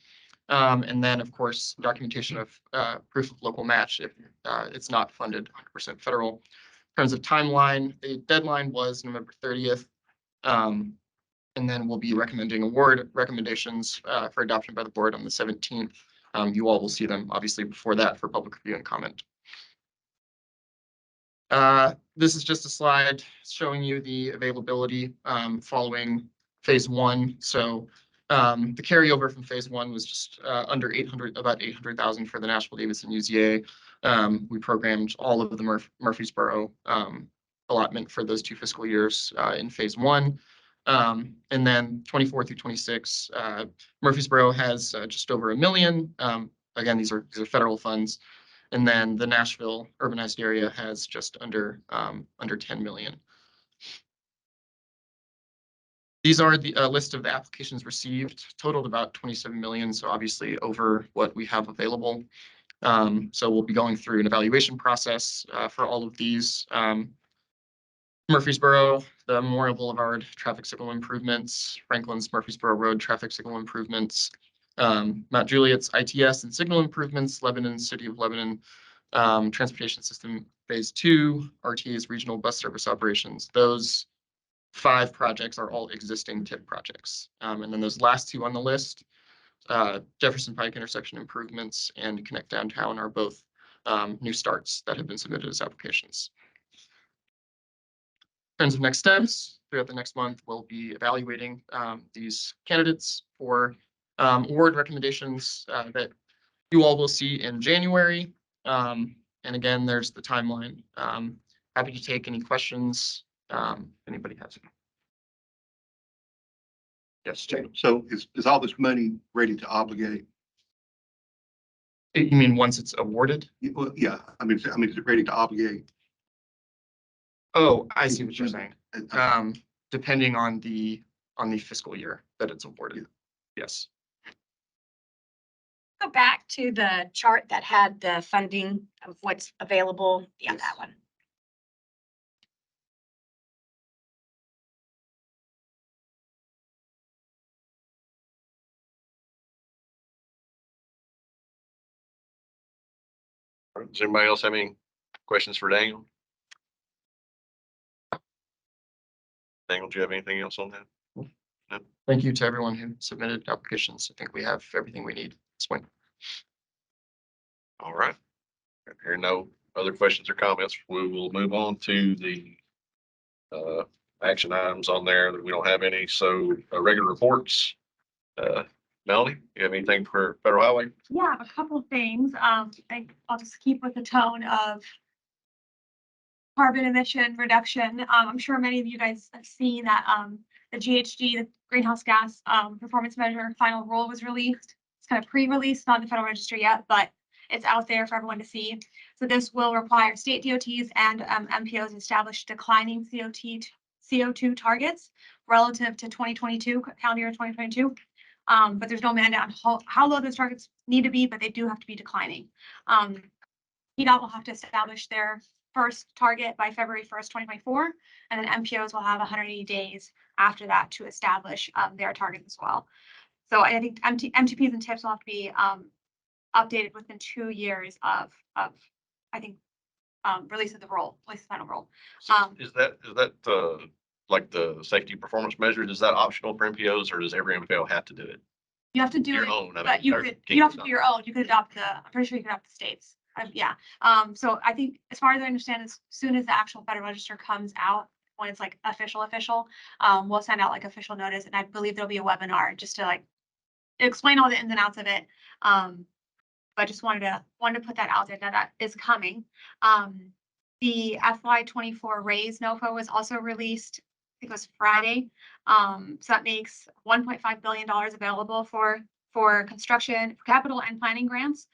And then, of course, documentation of proof of local match if it's not funded 100% federal. In terms of timeline, the deadline was November 30th. And then we'll be recommending award recommendations for adoption by the board on the 17th. You all will see them obviously before that for public review and comment. This is just a slide showing you the availability following phase 1. So the carryover from phase 1 was just under 800, about 800,000 for the Nashville-Davidson UZA. We programmed all of the Murfreesboro allotment for those 2 fiscal years in phase 1. And then 24 through 26, Murfreesboro has just over $1 million. Again, these are federal funds. And then the Nashville urbanized area has just under 10 million. These are the list of the applications received, totaled about 27 million. So obviously over what we have available. So we'll be going through an evaluation process for all of these. Murfreesboro, the Memorial Boulevard traffic signal improvements, Franklin's Murfreesboro Road traffic signal improvements, Mount Juliet's ITS and signal improvements, Lebanon, City of Lebanon, Transportation System Phase 2, RTA's regional bus service operations. Those 5 projects are all existing TIP projects. And then those last 2 on the list, Jefferson Pike intersection improvements and Connect Downtown are both new starts that have been submitted as applications. In terms of next steps, throughout the next month, we'll be evaluating these candidates for award recommendations that you all will see in January. And again, there's the timeline. Happy to take any questions if anybody has any. Yes, Jay. So is all this money ready to obligate? You mean once it's awarded? Well, yeah, I mean, is it ready to obligate? Oh, I see what you're saying. Depending on the fiscal year that it's awarded. Yes. Go back to the chart that had the funding of what's available. Yeah, that one. Does anybody else have any questions for Daniel? Daniel, do you have anything else on that? Thank you to everyone who submitted applications. I think we have everything we need at this point. All right. If there are no other questions or comments, we will move on to the action items on there that we don't have any. So regular reports. Melanie, you have anything for Federal Highway? Yeah, a couple of things. I'll just keep with the tone of carbon emission reduction. I'm sure many of you guys have seen that, the GHG, the greenhouse gas, performance measure final rule was released. It's kind of pre-released, not in the Federal Register yet, but it's out there for everyone to see. So this will require state DOTs and, MPOs to establish declining CO2 targets relative to 2022, calendar year 2022. But there's no mandate on how low those targets need to be, but they do have to be declining. PDOT will have to establish their first target by February 1st, 2024, and then MPOs will have 180 days after that to establish their targets as well. So I think MTPs and TIPs will have to be updated within 2 years of I think release of the final rule. Is that like the safety performance measures? Is that optional for MPOs or does every MPO have to do it? You have to do Your it, own, I but mean, you or could, can you have to you do your own. You could adopt I'm pretty sure you could adopt the states. Yeah. So I think as far as I understand, as soon as the actual Federal Register comes out, when it's like official, we'll send out like official notice, and I believe there'll be a webinar just to like explain all the ins and outs of it. But just wanted to put that out there that is coming. The FY24 raise NOFA was also released, I think it was Friday. So that makes $1.5 billion available for construction, capital and planning grants.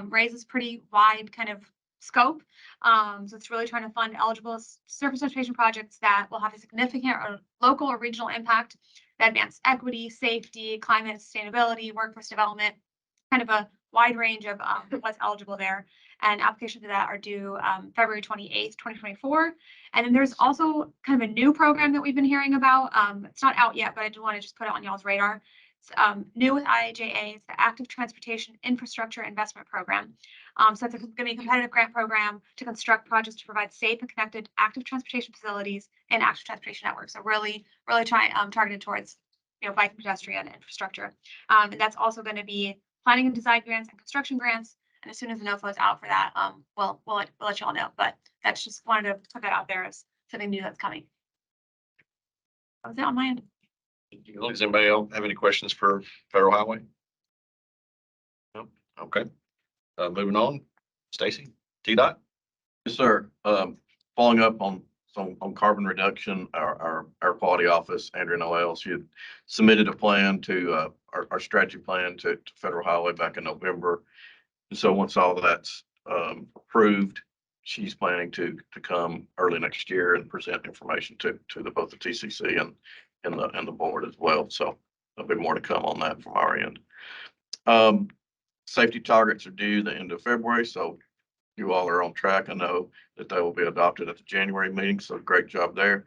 Raise is pretty wide kind of scope. So it's really trying to fund eligible surface transportation projects that will have a significant or local or regional impact that advance equity, safety, climate, sustainability, workforce development, kind of a wide range of what's eligible there. And applications to that are due February 28th, 2024. And then there's also kind of a new program that we've been hearing about. It's not out yet, but I do want to just put it on y'all's radar. It's new with IIJA. It's the Active Transportation Infrastructure Investment Program. So it's going to be a competitive grant program to construct projects to provide safe and connected active transportation facilities and active transportation networks. So really targeted towards bike and pedestrian infrastructure. And that's also going to be planning and design grants and construction grants. And as soon as the NOFA is out for that, we'll let you all know. But that's just wanted to put that out there as something new that's coming. That was it on my end. Does anybody else have any questions for Federal Highway? No? Okay. Moving on, Stacy, TDOT. Yes, sir. Following up on carbon reduction, our air quality office, Andrea Noel, she had submitted a plan to our strategy plan to Federal Highway back in November. And so once all that's approved, she's planning to come early next year and present information to both the TCC and the board as well. So there'll be more to come on that from our end. Safety targets are due the end of February, so you all are on track. I know that they will be adopted at the January meeting, so great job there.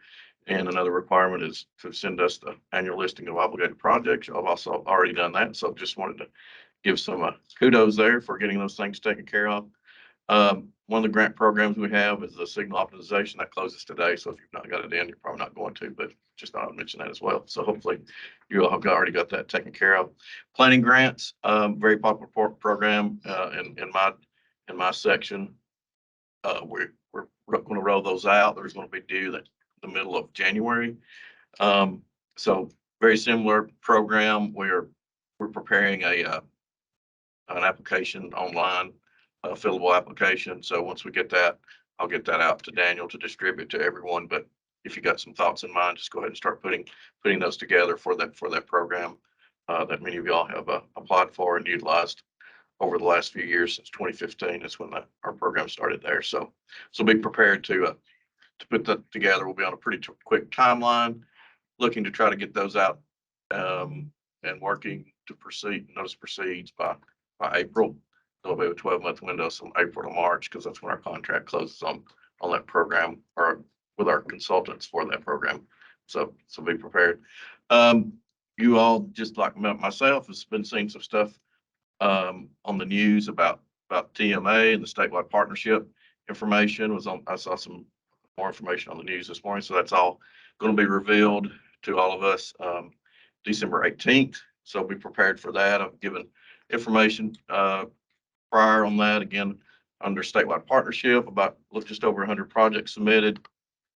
And another requirement is to send us the annual listing of obligated projects. Y'all have also already done that, so just wanted to give some kudos there for getting those things taken care of. One of the grant programs we have is the signal optimization that closes today. So if you've not got it in, you're probably not going to, but just thought I'd mention that as well. So hopefully you all have already got that taken care of. Planning grants, very popular program in my section. We're going to roll those out. There's going to be due the middle of January. So very similar program. We're preparing an application online, a fillable application. So once we get that, I'll get that out to Daniel to distribute to everyone. But if you got some thoughts in mind, just go ahead and start putting those together for that program that many of y'all have applied for and utilized over the last few years since 2015. That's when our program started there. So be prepared to put that together. We'll be on a pretty quick timeline, looking to try to get those out and working to notice proceeds by April. There'll be a 12-month window from April to March because that's when our contract closes on that program or with our consultants for that program. So be prepared. You all, just like myself, has been seeing some stuff on the news about TMA and the statewide partnership information. I saw some more information on the news this morning. So that's all going to be revealed to all of us December 18th. So be prepared for that. I've given information prior on that, again, under statewide partnership, about just over 100 projects submitted.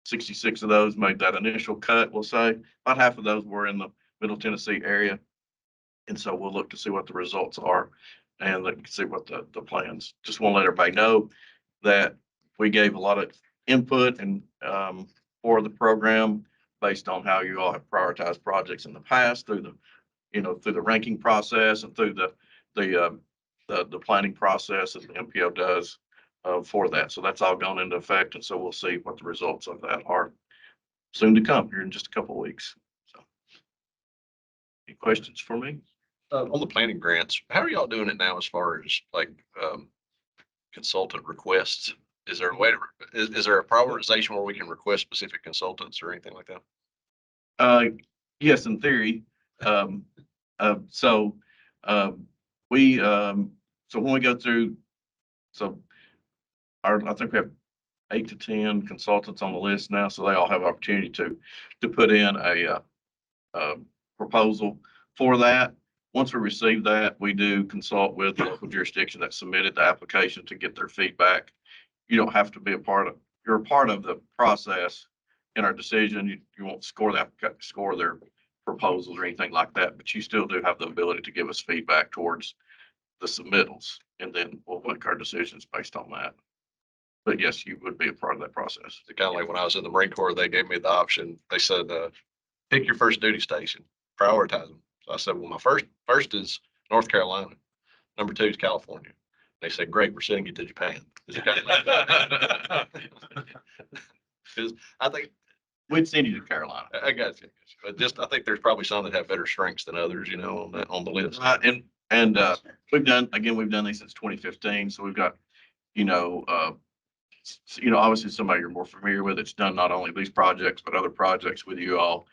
66 of those made that initial cut, we'll say. About half of those were in the Middle Tennessee area. And so we'll look to see what the results are and look to see what the plans. Just want to let everybody know that we gave a lot of input and for the program based on how you all have prioritized projects in the past through through the ranking process and through the planning process that the MPO does for that. So that's all gone into effect. And so we'll see what the results of that are soon to come here in just a couple of weeks. So any questions for me? On the planning grants, how are y'all doing it now as far as like consultant requests? Is there a way to, is there a prioritization where we can request specific consultants or anything like that? Yes, in theory. So we so when we go through, so I think we have 8 to 10 consultants on the list now, so they all have opportunity to put in a proposal for that. Once we receive that, we do consult with the local jurisdiction that submitted the application to get their feedback. You don't have to be you're a part of the process in our decision. You won't score their proposals or anything like that, but you still do have the ability to give us feedback towards the submittals, and then we'll make our decisions based on that. But yes, you would be a part of that process. It's kind of like when I was in the Marine Corps, they gave me the option. They said, pick your first duty station, prioritize them. So I said, well, my first is North Carolina. Number 2 is California. They said, great, we're sending you to Japan. It's kind of like that. 'Cause I think We'd send you to Carolina. I got you. But just, I think there's probably some that have better strengths than others, on the list. And we've done these since 2015. So we've got, obviously somebody you're more familiar with. It's done not only these projects, but other projects with you all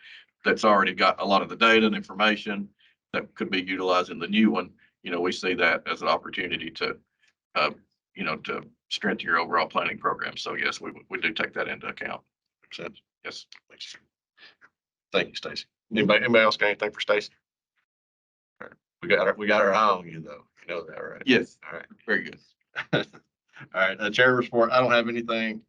that's already got a lot of the data and information that could be utilized in the new one. We see that as an opportunity to, to strengthen your overall planning program. So yes, we do take that into account. Makes sense. Yes. Thank you, Stacy. Anybody else got anything for Stacy? All right. We got our eye on you though. You know that, right? Yes. All right. Very good. All right. Chair report. I don't have anything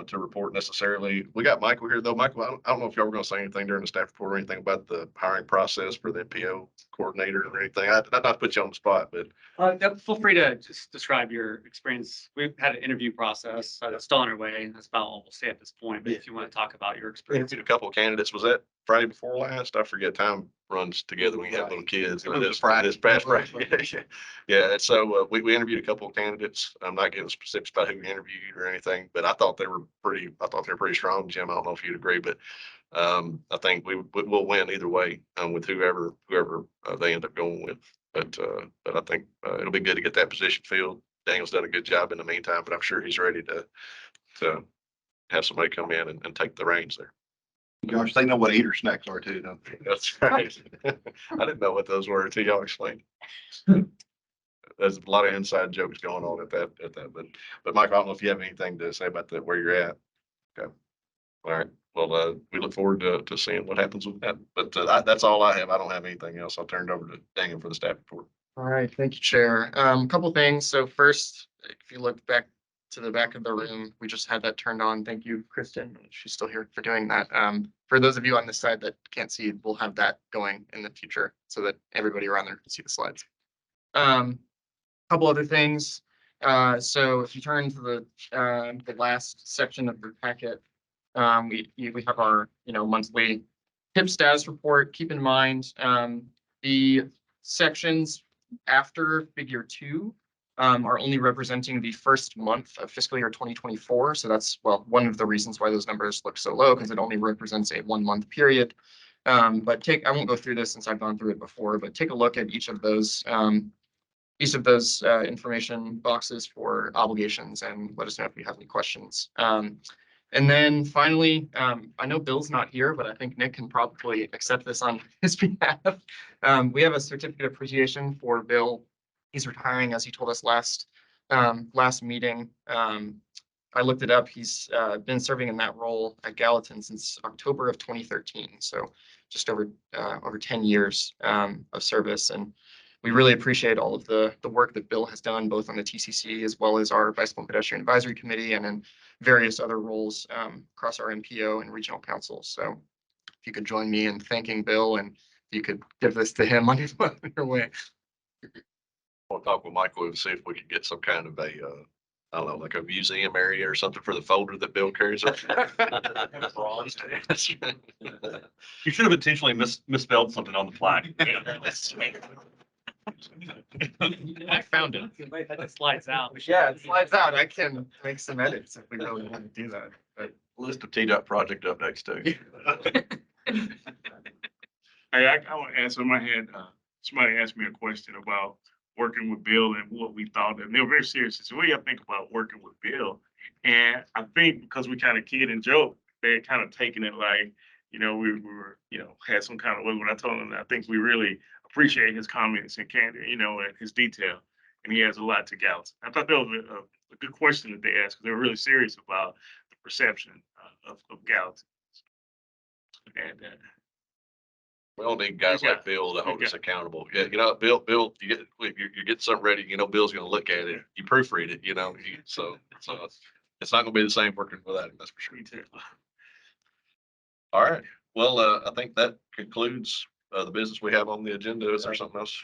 to report necessarily. We got Michael here though. Michael, I don't know if y'all were going to say anything during the staff report or anything about the hiring process for the NPO coordinator or anything. I'd not put you on the spot, but Feel free to just describe your experience. We've had an interview process that's still underway. That's about all we'll say at this point. But if you want to talk about your experience. interviewed a couple of candidates. Was that Friday before last? I forget. Time runs together when you have little kids. It was Friday. This past Friday. Yeah. And so we interviewed a couple of candidates. I'm not getting specifics about who we interviewed or anything, but I thought they were pretty strong. Jim, I don't know if you'd agree, but I think we'll win either way with whoever they end up going with. But I think it'll be good to get that position filled. Daniel's done a good job in the meantime, but I'm sure he's ready to have somebody come in and take the reins there. Gosh, they know what eater snacks are too, don't they? That's right. I didn't know what those were until y'all explained. There's a lot of inside jokes going on at that, but Mike, I don't know if you have anything to say about that, where you're at. Okay. All right. Well, we look forward to seeing what happens with that, but that's all I have. I don't have anything else. I'll turn it over to Daniel for the staff report. All right, thank you, Chair. A couple things. So first, if you look back to the back of the room, we just had that turned on. Thank you, Kristen. She's still here for doing that. For those of you on this side that can't see, we'll have that going in the future so that everybody around there can see the slides. Couple other things. So if you turn to the last section of the packet, we have our monthly TIP status report. Keep in mind the sections after figure 2 are only representing the first month of fiscal year 2024. So that's, well, one of the reasons why those numbers look so low, because it only represents a 1-month period. But I won't go through this since I've gone through it before, but take a look at each of those information boxes for obligations and let us know if you have any questions. And then finally, I know Bill's not here, but I think Nick can probably accept this on his behalf. We have a certificate of appreciation for Bill. He's retiring, as he told us last meeting. I looked it up. He's been serving in that role at Gallatin since October of 2013. So just over 10 years of service. And we really appreciate all of the work that Bill has done, both on the TCC as well as our Bicycle and Pedestrian Advisory Committee and in various other roles across our MPO and regional councils. So if you could join me in thanking Bill and you could give this to him on your way. We'll talk with Michael and see if we can get some kind of a, I don't know, like a museum area or something for the folder that Bill carries. Bronze. You should have intentionally misspelled something on the plaque. I found it. It slides out. Yeah, it slides out. I can make some edits if we really want to do that, but. List of T-Dot project updates too. Hey, I want to answer, my head, somebody asked me a question about working with Bill and what we thought, and they were very serious. So what do you think about working with Bill? And I think because we kind of kid and joke, they kind of taken it like, we were, had some kind of way when I told them that I think we really appreciate his comments and candor, and his detail. And he has a lot to gals. I thought that was a good question that they asked, because they were really serious about the perception of gals. And We all need guys like Bill to hold us accountable. Yeah, Bill, you get something ready, Bill's gonna look at it, you proofread it, so it's not gonna be the same working without him, that's for sure. All right, well, I think that concludes, the business we have on the agenda. Is there something else?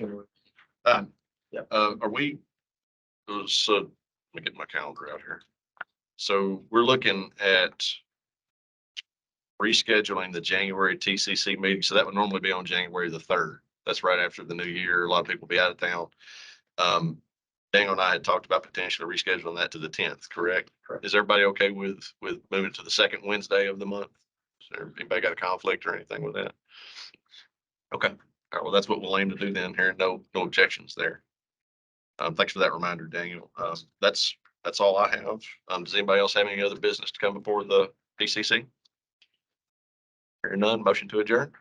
Are we, so, let me get my calendar out here. So we're looking at rescheduling the January TCC meeting. So that would normally be on January the 3rd. That's right after the new year. A lot of people will be out of town. Daniel and I had talked about potentially rescheduling that to the 10th, correct? Is everybody okay with moving it to the second Wednesday of the month? Is there anybody got a conflict or anything with that? Okay. All right. Well, that's what we'll aim to do then here. No objections there. Thanks for that reminder, Daniel. That's all I have. Does anybody else have any other business to come before the TCC? Hearing none, motion to adjourn.